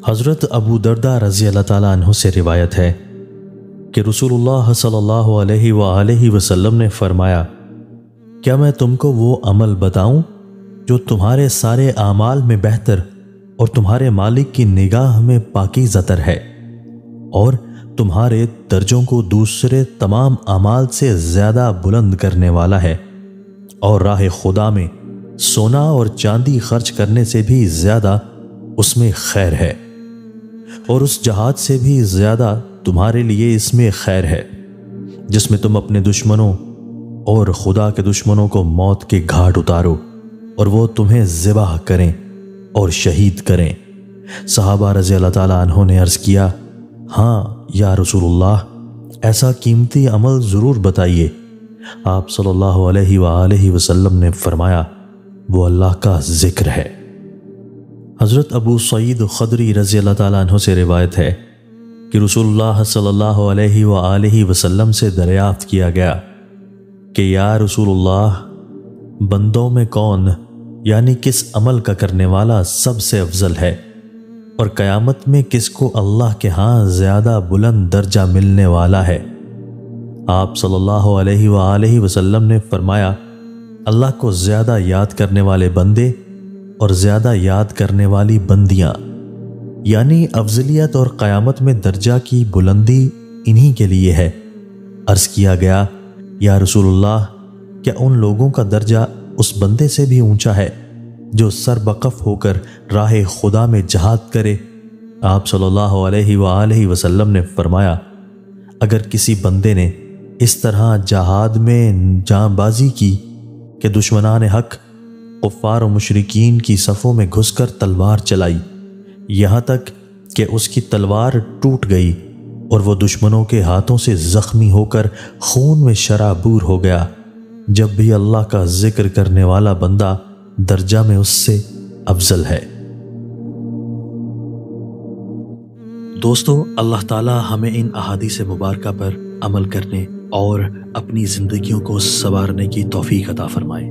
حضرت ابو دردہ رضی اللہ تعالیٰ عنہ سے روایت ہے کہ رسول اللہ صلی اللہ علیہ وآلہ وسلم نے فرمایا، کیا میں تم کو وہ عمل بتاؤں جو تمہارے سارے اعمال میں بہتر اور تمہارے مالک کی نگاہ میں پاکیزہ تر ہے، اور تمہارے درجوں کو دوسرے تمام اعمال سے زیادہ بلند کرنے والا ہے، اور راہ خدا میں سونا اور چاندی خرچ کرنے سے بھی زیادہ اس میں خیر ہے، اور اس جہاد سے بھی زیادہ تمہارے لیے اس میں خیر ہے جس میں تم اپنے دشمنوں اور خدا کے دشمنوں کو موت کے گھاٹ اتارو اور وہ تمہیں ذبح کریں اور شہید کریں۔ صحابہ رضی اللہ تعالیٰ عنہ نے عرض کیا، ہاں یا رسول اللہ، ایسا قیمتی عمل ضرور بتائیے۔ آپ صلی اللہ علیہ وآلہ وسلم نے فرمایا، وہ اللہ کا ذکر ہے۔ حضرت ابو سعید الخدری رضی اللہ تعالیٰ عنہ سے روایت ہے کہ رسول اللہ صلی اللہ علیہ وآلہ وسلم سے دریافت کیا گیا کہ یا رسول اللہ، بندوں میں کون یعنی کس عمل کا کرنے والا سب سے افضل ہے، اور قیامت میں کس کو اللہ کے ہاں زیادہ بلند درجہ ملنے والا ہے؟ آپ صلی اللہ علیہ وآلہ وسلم نے فرمایا، اللہ کو زیادہ یاد کرنے والے بندے اور زیادہ یاد کرنے والی بندیاں، یعنی افضلیت اور قیامت میں درجہ کی بلندی انہی کے لیے ہے۔ عرض کیا گیا، یا رسول اللہ، کیا ان لوگوں کا درجہ اس بندے سے بھی اونچا ہے جو سر بقف ہو کر راہ خدا میں جہاد کرے؟ آپ صلی اللہ علیہ وآلہ وسلم نے فرمایا، اگر کسی بندے نے اس طرح جہاد میں جاں بازی کی کہ دشمنان حق کفار و مشرکین کی صفوں میں گھس کر تلوار چلائی، یہاں تک کہ اس کی تلوار ٹوٹ گئی اور وہ دشمنوں کے ہاتھوں سے زخمی ہو کر خون میں شرابور ہو گیا، جب بھی اللہ کا ذکر کرنے والا بندہ درجہ میں اس سے افضل ہے۔ دوستو، اللہ تعالی ہمیں ان احادیث مبارکہ پر عمل کرنے اور اپنی زندگیوں کو سنوارنے کی توفیق عطا فرمائے۔